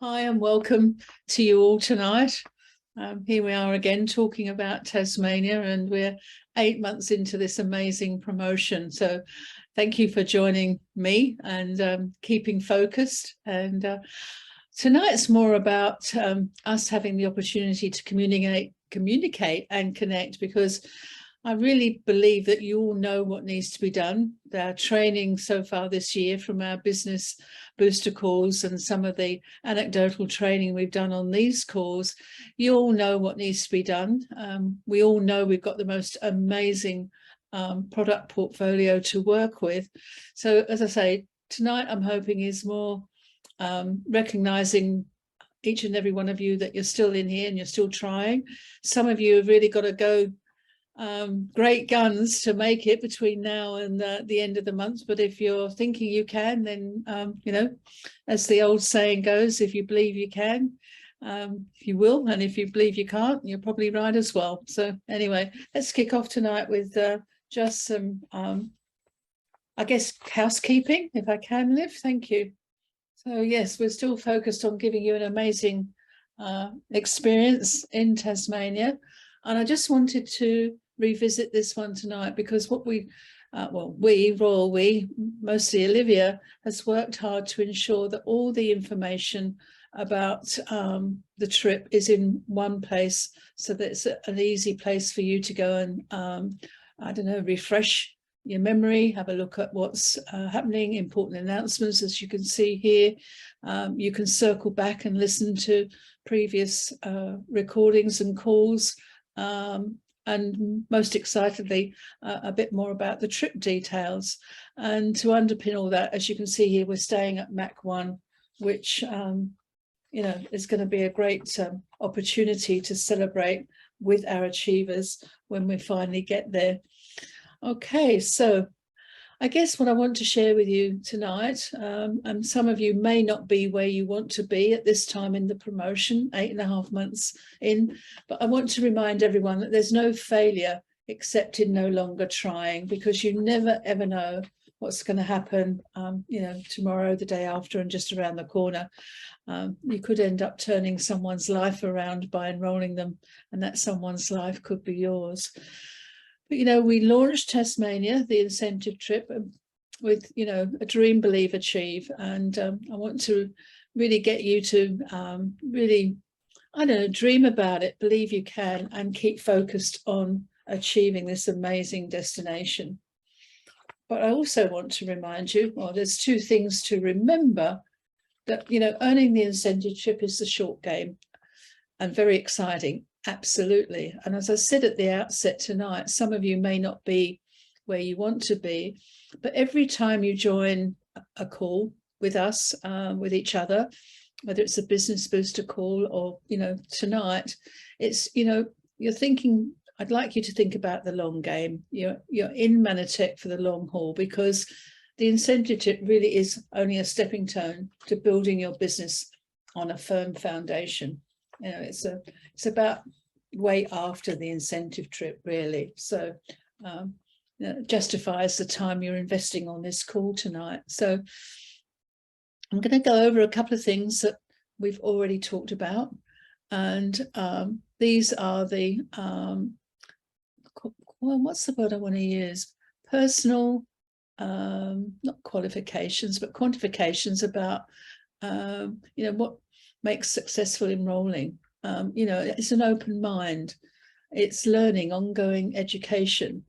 Hi and welcome to you all tonight. Here we are again talking about Tasmania, and we're 8 months into this amazing promotion. So thank you for joining me and keeping focused. And tonight's more about us having the opportunity to communicate and connect, because I really believe that you all know what needs to be done. Our training so far this year from our business booster calls and some of the anecdotal training we've done on these calls, you all know what needs to be done. We all know we've got the most amazing product portfolio to work with. So as I say, tonight I'm hoping is more recognizing each and every one of you that you're still in here and you're still trying. Some of you have really got to go great guns to make it between now and the end of the month. But if you're thinking you can, then you know, as the old saying goes, if you believe you can, you will, and if you believe you can't, you're probably right as well. So anyway, let's kick off tonight with just some I guess housekeeping, if I can, Liv. Thank you. So yes, we're still focused on giving you an amazing experience in Tasmania, and I just wanted to revisit this one tonight because what we, mostly Olivia, has worked hard to ensure that all the information about the trip is in one place, so that it's an easy place for you to go and, I don't know, refresh your memory, have a look at what's happening, important announcements, as you can see here. You can circle back and listen to previous recordings and calls. And most excitedly, a bit more about the trip details. And to underpin all that, as you can see here, we're staying at Mach 1, which, you know, is going to be a great opportunity to celebrate with our achievers when we finally get there. Okay, so I guess what I want to share with you tonight, and some of you may not be where you want to be at this time in the promotion, 8.5 months in, but I want to remind everyone that there's no failure except in no longer trying, because you never ever know what's going to happen, you know, tomorrow, the day after, and just around the corner. You could end up turning someone's life around by enrolling them, and that someone's life could be yours. But, you know, we launched Tasmania, the incentive trip, with, you know, a dream, believe, achieve. And I want to really get you to really, I don't know, dream about it, believe you can, and keep focused on achieving this amazing destination. But I also want to remind you, well, there's two things to remember: that, you know, earning the incentive trip is the short game and very exciting. Absolutely. And as I said at the outset tonight, some of you may not be where you want to be, but every time you join a call with us, with each other, whether it's a business booster call or, you know, tonight, it's, you know, you're thinking, I'd like you to think about the long game. You're in Manotick for the long haul, because the incentive trip really is only a stepping stone to building your business on a firm foundation. You know, it's about way after the incentive trip, really. So you know, it justifies the time you're investing on this call tonight. So I'm going to go over a couple of things that we've already talked about, and these are the well, what's the word I want to use? Personal, not qualifications, but quantifications about you know, what makes successful enrolling. You know, it's an open mind, it's learning, ongoing education,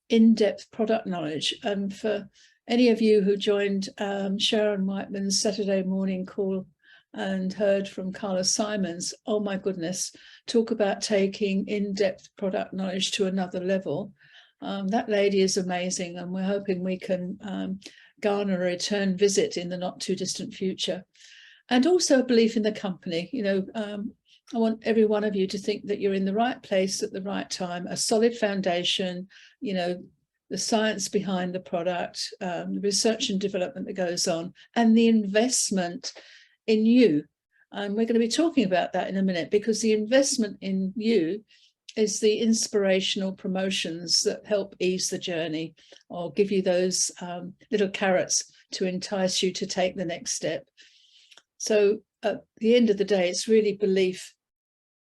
in-depth product knowledge. And for any of you who joined Sharon Whiteman's Saturday morning call and heard from Carla Simons, oh my goodness, talk about taking in-depth product knowledge to another level. That lady is amazing, and we're hoping we can garner a return visit in the not too distant future. And also a belief in the company. You know, I want every one of you to think that you're in the right place at the right time, a solid foundation, you know, the science behind the product, the research and development that goes on, and the investment in you. And we're going to be talking about that in a minute, because the investment in you is the inspirational promotions that help ease the journey or give you those little carrots to entice you to take the next step. So at the end of the day, it's really belief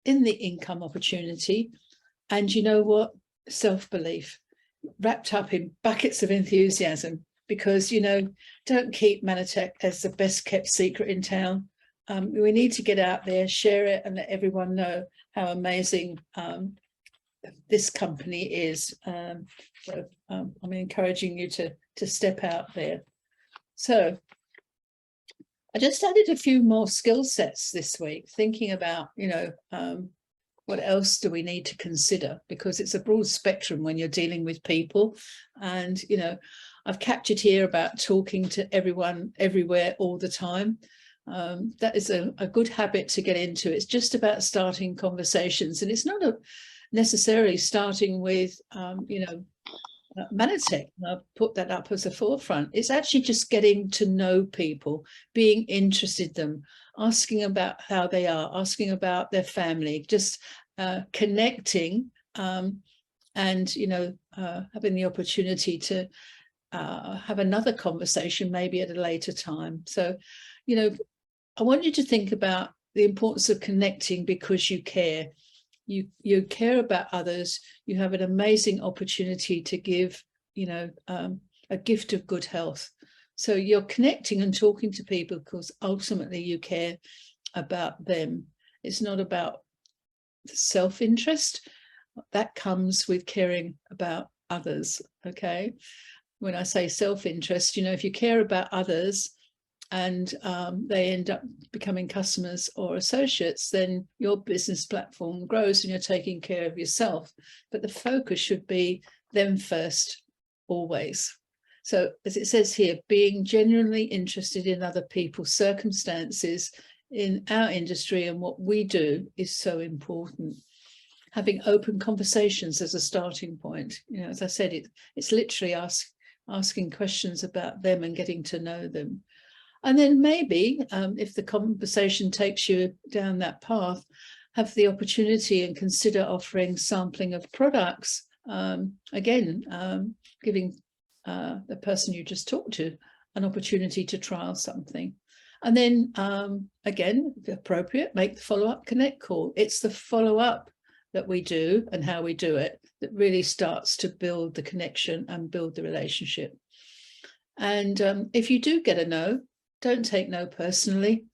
in the income opportunity. And you know what? Self-belief wrapped up in buckets of enthusiasm, because, you know, don't keep Mannatech as the best kept secret in town. We need to get out there, share it, and let everyone know how amazing this company is. So, I'm encouraging you to step out there. So I just added a few more skill sets this week, thinking about, you know, what else do we need to consider? Because it's a broad spectrum when you're dealing with people. And, you know, I've captured here about talking to everyone, everywhere, all the time. That is a good habit to get into. It's just about starting conversations. And it's not necessarily starting with, you know, Mannatech. I've put that up as a forefront. It's actually just getting to know people, being interested in them, asking about how they are, asking about their family, just connecting, and, you know, having the opportunity to have another conversation maybe at a later time. So, you know, I want you to think about the importance of connecting because you care. You care about others. You have an amazing opportunity to give, you know, a gift of good health. So you're connecting and talking to people because ultimately you care about them. It's not about self-interest. That comes with caring about others, okay? When I say self-interest, you know, if you care about others and they end up becoming customers or associates, then your business platform grows and you're taking care of yourself. But the focus should be them first, always. So as it says here, being genuinely interested in other people's circumstances in our industry and what we do is so important. Having open conversations as a starting point. You know, as I said, it's literally asking questions about them and getting to know them. And then maybe if the conversation takes you down that path, have the opportunity and consider offering sampling of products. Again, giving the person you just talked to an opportunity to trial something. And then again, if appropriate, make the follow-up connect call. It's the follow-up that we do and how we do it that really starts to build the connection and build the relationship. And if you do get a no, don't take no personally.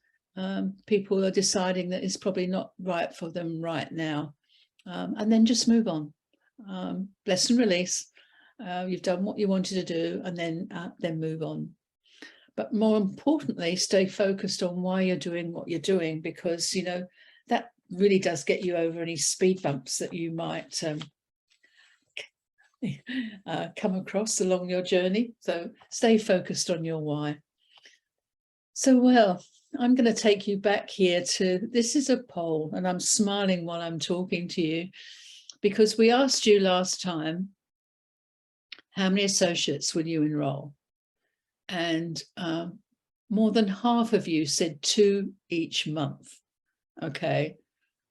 People are deciding that it's probably not right for them right now. And then just move on. Bless and release. You've done what you wanted to do, and then move on. But more importantly, stay focused on why you're doing what you're doing, because, you know, that really does get you over any speed bumps that you might come across along your journey. So stay focused on your why. So, well, I'm going to take you back here to, this is a poll, and I'm smiling while I'm talking to you, because we asked you last time, how many associates will you enroll? And more than half of you said 2 each month. Okay.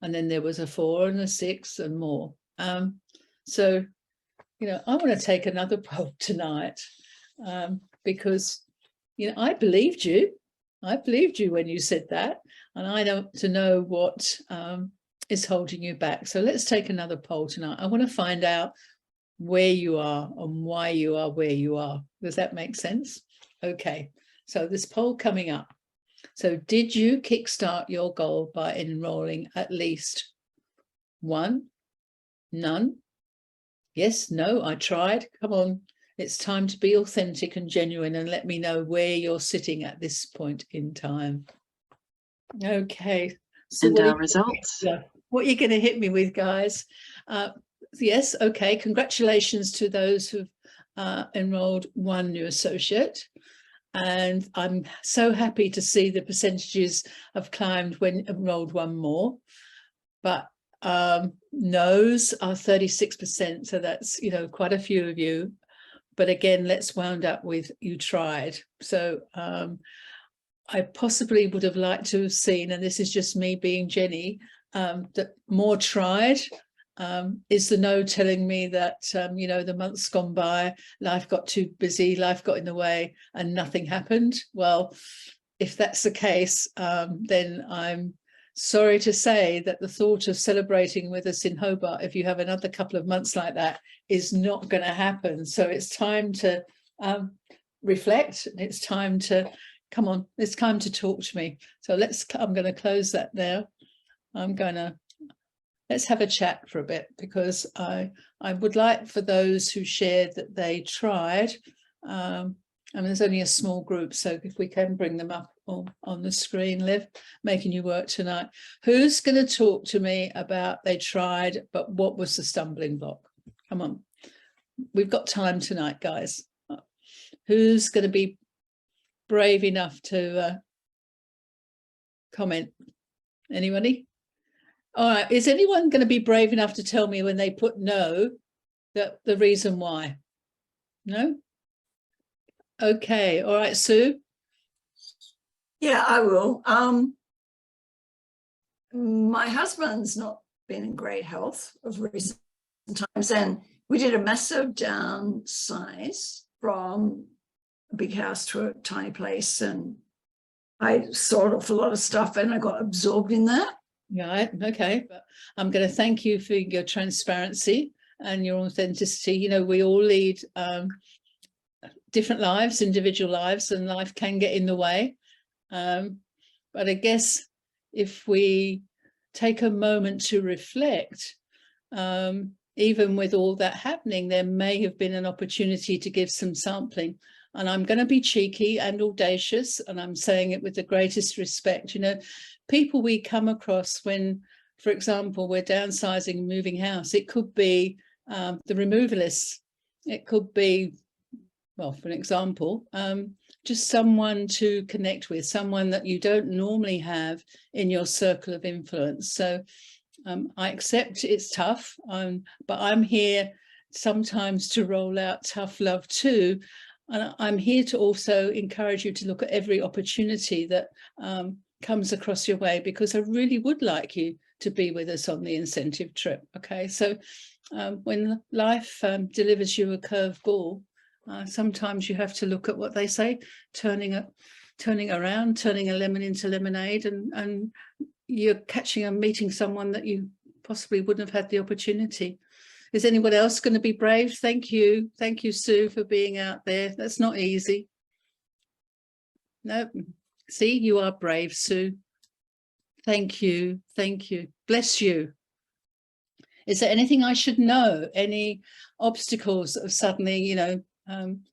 And then there was a 4 and a 6 and more. So, you know, I want to take another poll tonight because, you know, I believed you. I believed you when you said that, and I want to know what is holding you back. So let's take another poll tonight. I want to find out where you are and why you are where you are. Does that make sense? Okay, so this poll coming up. So did you kickstart your goal by enrolling at least 1? None? Yes, no, I tried. Come on. It's time to be authentic and genuine and let me know where you're sitting at this point in time. Okay. So and our results. What are you going to hit me with, guys? Yes, okay. Congratulations to those who've enrolled 1 new associate. And I'm so happy to see the percentages have climbed when enrolled 1 more. But no's are 36%. So that's, you know, quite a few of you. But again, let's wound up with you tried. So I possibly would have liked to have seen, and this is just me being Jenny, that more tried. Is the no telling me that, you know, the months gone by, life got too busy, life got in the way and nothing happened? Well, if that's the case, then I'm sorry to say that the thought of celebrating with us in Hobart, if you have another couple of months like that, is not going to happen. So it's time to reflect. It's time to, come on, it's time to talk to me. So I'm going to close that now. Let's have a chat for a bit, because I would like for those who shared that they tried, and there's only a small group, so if we can bring them up on the screen, Liv, making you work tonight. Who's going to talk to me about they tried, but what was the stumbling block? Come on. We've got time tonight, guys. Who's going to be brave enough to comment? Anybody? All right. Is anyone going to be brave enough to tell me when they put no, that the reason why? No? Okay. All right, Sue? Yeah, I will. My husband's not been in great health of recent times, and we did a massive downsize from a big house to a tiny place, and I sold off a lot of stuff and I got absorbed in that. Right, okay. But I'm going to thank you for your transparency and your authenticity. You know, we all lead different lives, individual lives, and life can get in the way. But I guess if we take a moment to reflect, even with all that happening, there may have been an opportunity to give some sampling. And I'm going to be cheeky and audacious, and I'm saying it with the greatest respect. You know, people we come across when, for example, we're downsizing, moving house, it could be the removalists. It could be, well, for an example, just someone to connect with, someone that you don't normally have in your circle of influence. So I accept it's tough, but I'm here sometimes to roll out tough love too. And I'm here to also encourage you to look at every opportunity that comes across your way, because I really would like you to be with us on the incentive trip. Okay, so when life delivers you a curveball, sometimes you have to look at what they say, turning around, turning a lemon into lemonade, and you're catching and meeting someone that you possibly wouldn't have had the opportunity. Is anyone else going to be brave? Thank you, Sue, for being out there. That's not easy. No, see, you are brave, Sue. Thank you, bless you. Is there anything I should know? Any obstacles of suddenly, you know,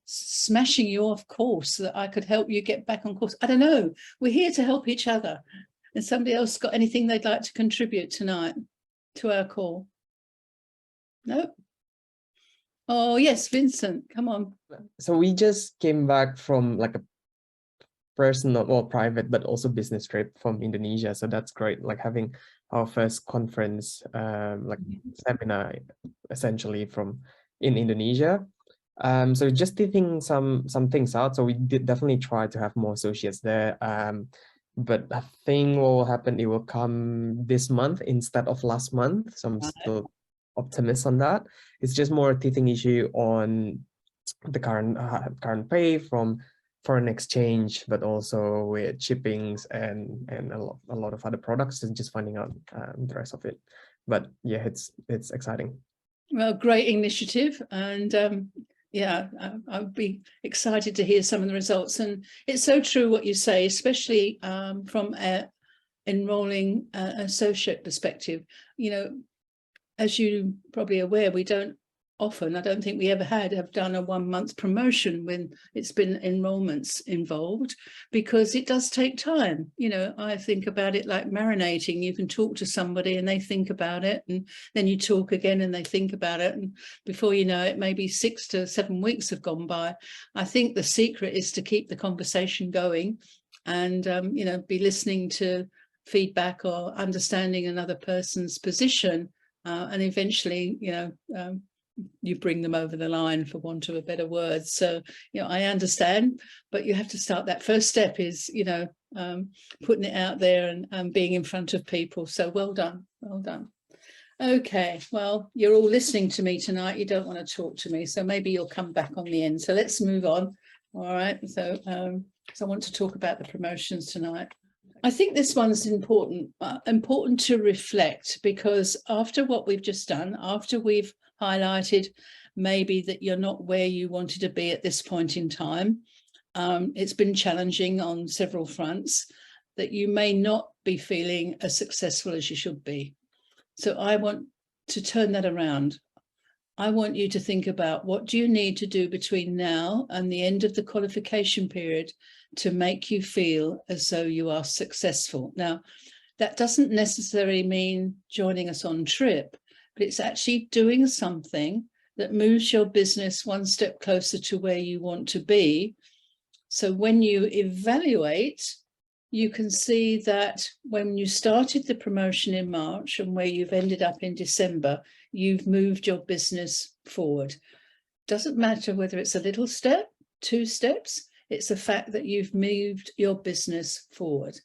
smashing you off course, so that I could help you get back on course? I don't know. We're here to help each other. Has somebody else got anything they'd like to contribute tonight to our call? No? Oh, yes, Vincent, come on. So we just came back from like a personal or private, but also business trip from Indonesia. So that's great, like having our first conference, like seminar, essentially in Indonesia. So just testing some things out. So we did definitely try to have more associates there. But I think what will happen, it will come this month instead of last month. So I'm still optimist on that. It's just more a teething issue on the current pay from foreign exchange, but also with shippings and a lot of other products, and just finding out the rest of it. But yeah, it's exciting. Well, great initiative, and yeah, I'd be excited to hear some of the results. And it's so true what you say, especially from an enrolling associate perspective. You know, as you probably aware, we don't often, I don't think we ever have done a 1 month promotion when it's been enrollments involved, because it does take time. You know, I think about it like marinating. You can talk to somebody and they think about it, and then you talk again and they think about it, and before you know it, maybe 6 to 7 weeks have gone by. I think the secret is to keep the conversation going and, you know, be listening to feedback or understanding another person's position, and eventually, you know, you bring them over the line, for want of a better word. So, you know, I understand, but you have to start. That first step is, you know, putting it out there and being in front of people. So well done. Okay, well, you're all listening to me tonight. You don't want to talk to me, so maybe you'll come back on the end. So let's move on. All right, so because I want to talk about the promotions tonight. I think this one's important to reflect, because after what we've just done, after we've highlighted maybe that you're not where you wanted to be at this point in time, it's been challenging on several fronts, that you may not be feeling as successful as you should be. So I want to turn that around. I want you to think about, what do you need to do between now and the end of the qualification period to make you feel as though you are successful? Now, that doesn't necessarily mean joining us on trip, but it's actually doing something that moves your business one step closer to where you want to be. So when you evaluate, you can see that when you started the promotion in March and where you've ended up in December, you've moved your business forward. Doesn't matter whether it's a little step, 2 steps, it's the fact that you've moved your business forward.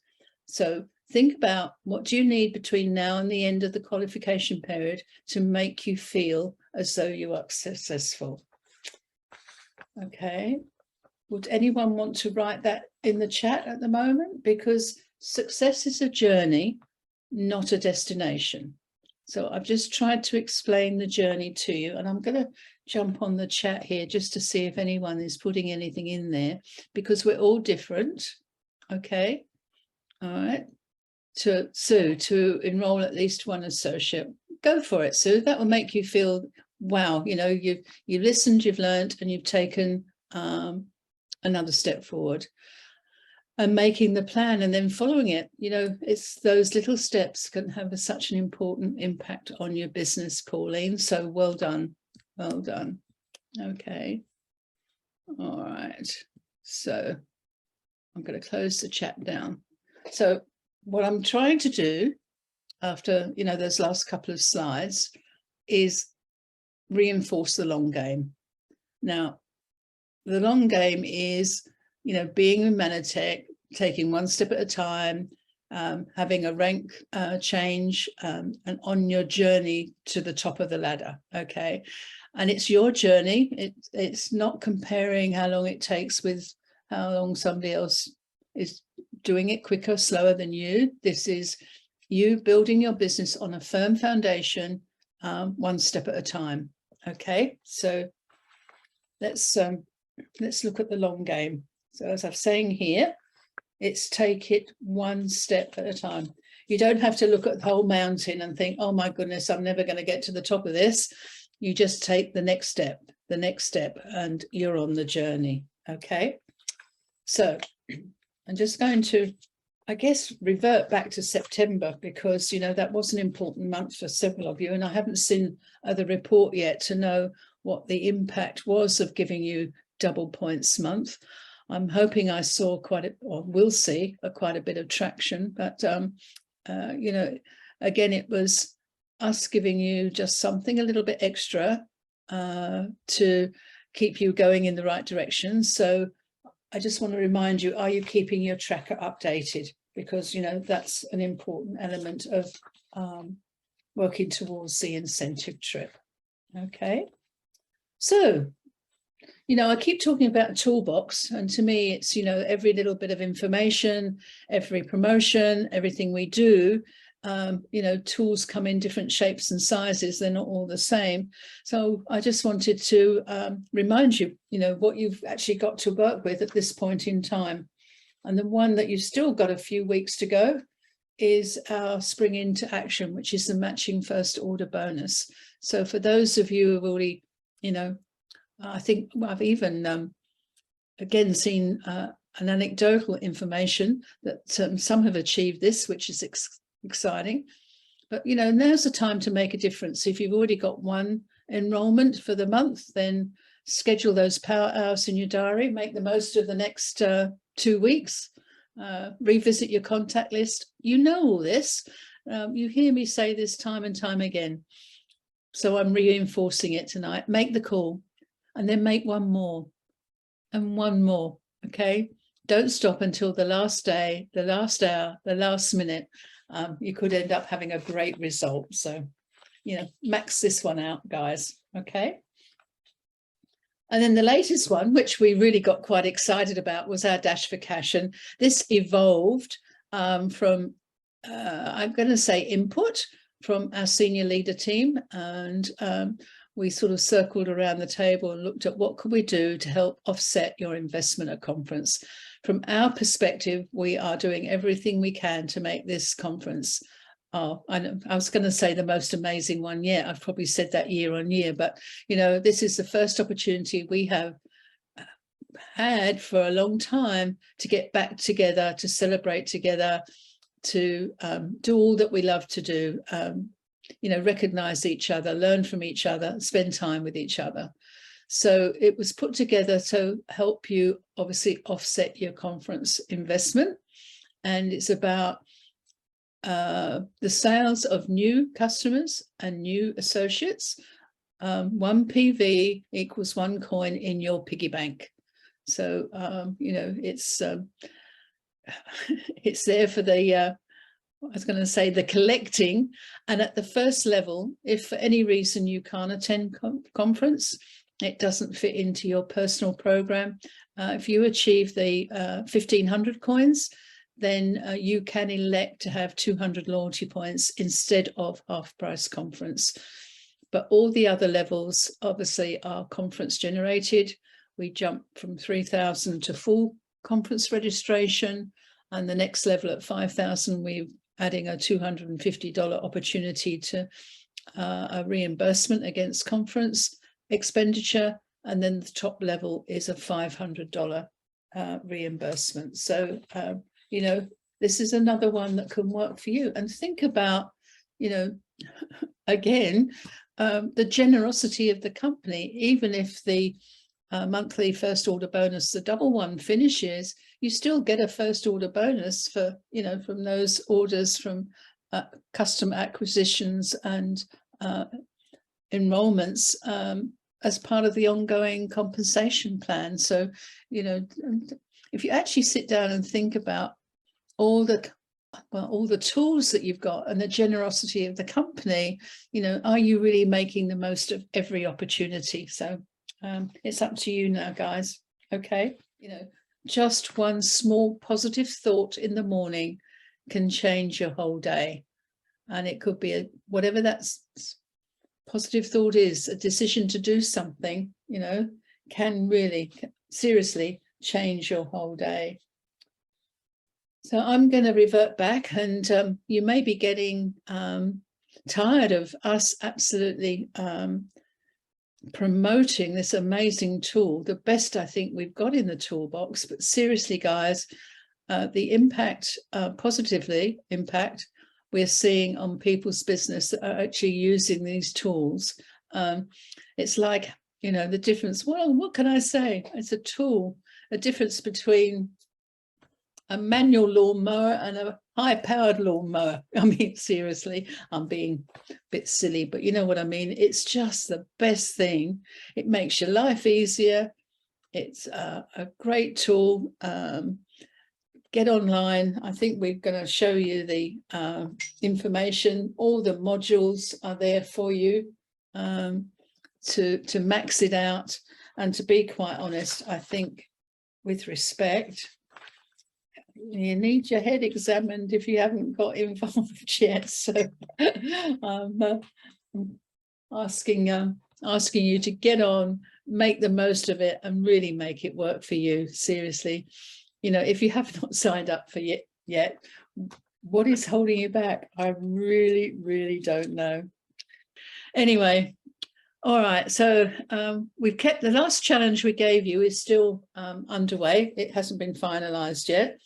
So think about, what do you need between now and the end of the qualification period to make you feel as though you are successful? Okay. Would anyone want to write that in the chat at the moment? Because success is a journey, not a destination. So I've just tried to explain the journey to you, and I'm going to jump on the chat here just to see if anyone is putting anything in there, because we're all different. Okay. All right. To Sue, to enroll at least one associate. Go for it, Sue. That will make you feel, wow, you know, you've listened, you've learned, and you've taken another step forward. And making the plan and then following it, you know, it's those little steps can have such an important impact on your business, Pauline. So well done. Well done. Okay. All right. So I'm going to close the chat down. So what I'm trying to do after, you know, those last couple of slides is reinforce the long game. Now, the long game is, you know, being in Manoteq, taking one step at a time, having a rank change, and on your journey to the top of the ladder. Okay. And it's your journey. It's not comparing how long it takes with how long somebody else is doing it, quicker, slower than you. This is you building your business on a firm foundation, one step at a time. Okay. So let's look at the long game. So as I'm saying here, it's take it one step at a time. You don't have to look at the whole mountain and think, oh my goodness, I'm never going to get to the top of this. You just take the next step, and you're on the journey. Okay. So I'm just going to, I guess, revert back to September, because, you know, that was an important month for several of you, and I haven't seen the report yet to know what the impact was of giving you double points month. I'm hoping I saw will see quite a bit of traction, but you know, again, it was us giving you just something a little bit extra to keep you going in the right direction. So I just want to remind you, are you keeping your tracker updated? Because, you know, that's an important element of working towards the incentive trip. Okay. So, you know, I keep talking about a toolbox, and to me, it's, you know, every little bit of information, every promotion, everything we do, you know, tools come in different shapes and sizes. They're not all the same. So I just wanted to remind you, you know, what you've actually got to work with at this point in time. And the one that you've still got a few weeks to go is our Spring into Action, which is the matching first order bonus. So for those of you who've already, you know, I think I've even, again, seen an anecdotal information that some have achieved this, which is exciting. But, you know, now's the time to make a difference. If you've already got one enrollment for the month, then schedule those power hours in your diary, make the most of the next 2 weeks, revisit your contact list. You know all this. You hear me say this time and time again. So I'm reinforcing it tonight. Make the call. And then make one more and one more, okay? Don't stop until the last day, the last hour, the last minute. You could end up having a great result. So, you know, max this one out, guys, okay? And then the latest one, which we really got quite excited about, was our Dash for Cash. And this evolved from, I'm going to say, input from our senior leader team. And we sort of circled around the table and looked at what could we do to help offset your investment at conference. From our perspective, we are doing everything we can to make this conference, I was going to say the most amazing one yet. I've probably said that year on year, but this is the first opportunity we have had for a long time to get back together, to celebrate together, to do all that we love to do, recognize each other, learn from each other, spend time with each other. So it was put together to help you obviously offset your conference investment. And it's about the sales of new customers and new associates. 1 PV equals 1 coin in your piggy bank. So, it's there for the, I was going to say the collecting. And at the first level, if for any reason you can't attend conference, it doesn't fit into your personal program. If you achieve the 1,500 coins, then you can elect to have 200 loyalty points instead of half price conference. But all the other levels obviously are conference generated. We jump from 3,000 to full conference registration, and the next level at 5,000, we're adding a $250 opportunity to a reimbursement against conference expenditure. And then the top level is a $500 reimbursement. So, this is another one that can work for you. And think about, again, the generosity of the company. Even if the monthly first order bonus, the double one, finishes, you still get a first order bonus for, from those orders from custom acquisitions and enrollments as part of the ongoing compensation plan. So, if you actually sit down and think about all the tools that you've got and the generosity of the company, are you really making the most of every opportunity? So it's up to you now, guys. Okay. Just one small positive thought in the morning can change your whole day. And it could be whatever that positive thought is, a decision to do something, can really seriously change your whole day. So I'm going to revert back, and you may be getting tired of us absolutely promoting this amazing tool, the best I think we've got in the toolbox. But seriously, guys, the impact, positively impact we're seeing on people's business that are actually using these tools. It's like, the difference. Well, what can I say? It's a tool. A difference between a manual lawnmower and a high-powered lawnmower. I mean, seriously, I'm being a bit silly, but you know what I mean? It's just the best thing. It makes your life easier. It's a great tool. Get online. I think we're going to show you the information. All the modules are there for you to max it out. And to be quite honest, I think, with respect, you need your head examined if you haven't got involved yet. So I'm asking you to get on, make the most of it, and really make it work for you. Seriously, if you have not signed up for it yet, what is holding you back? I really, really don't know. Anyway. All right, so we've kept the last challenge we gave you is still underway. It hasn't been finalized yet.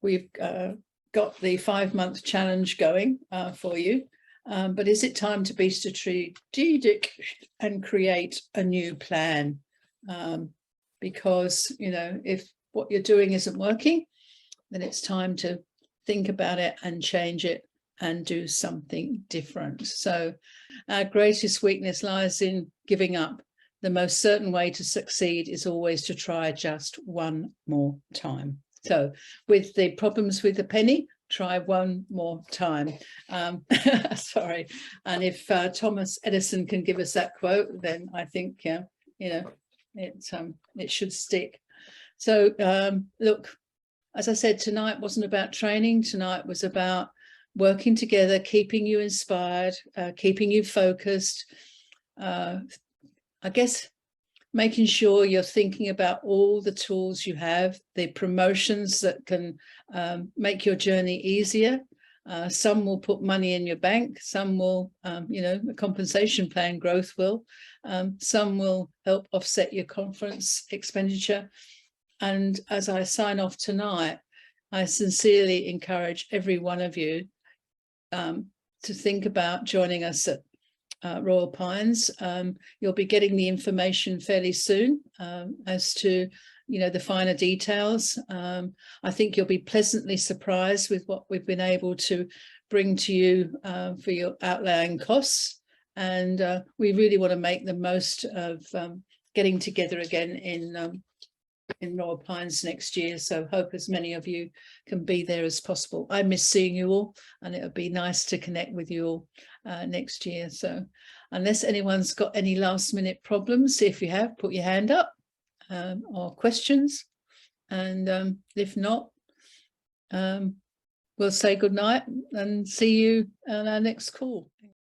We've got the 5-month challenge going for you. But is it time to be strategic and create a new plan? Because, if what you're doing isn't working, then it's time to think about it and change it and do something different. So our greatest weakness lies in giving up. The most certain way to succeed is always to try just one more time. So with the problems with the penny, try one more time. Sorry. And if Thomas Edison can give us that quote, then I think, it should stick. So look, as I said, tonight wasn't about training. Tonight was about working together, keeping you inspired, keeping you focused. I guess making sure you're thinking about all the tools you have, the promotions that can make your journey easier. Some will put money in your bank, some will, the compensation plan growth will, some will help offset your conference expenditure. And as I sign off tonight, I sincerely encourage every one of you to think about joining us at Royal Pines. You'll be getting the information fairly soon as to the finer details. I think you'll be pleasantly surprised with what we've been able to bring to you for your outlying costs, and we really want to make the most of getting together again in Royal Pines next year. So hope as many of you can be there as possible. I miss seeing you all, and it would be nice to connect with you all next year. So unless anyone's got any last minute problems, if you have, put your hand up or questions. And if not, we'll say good night and see you on our next call.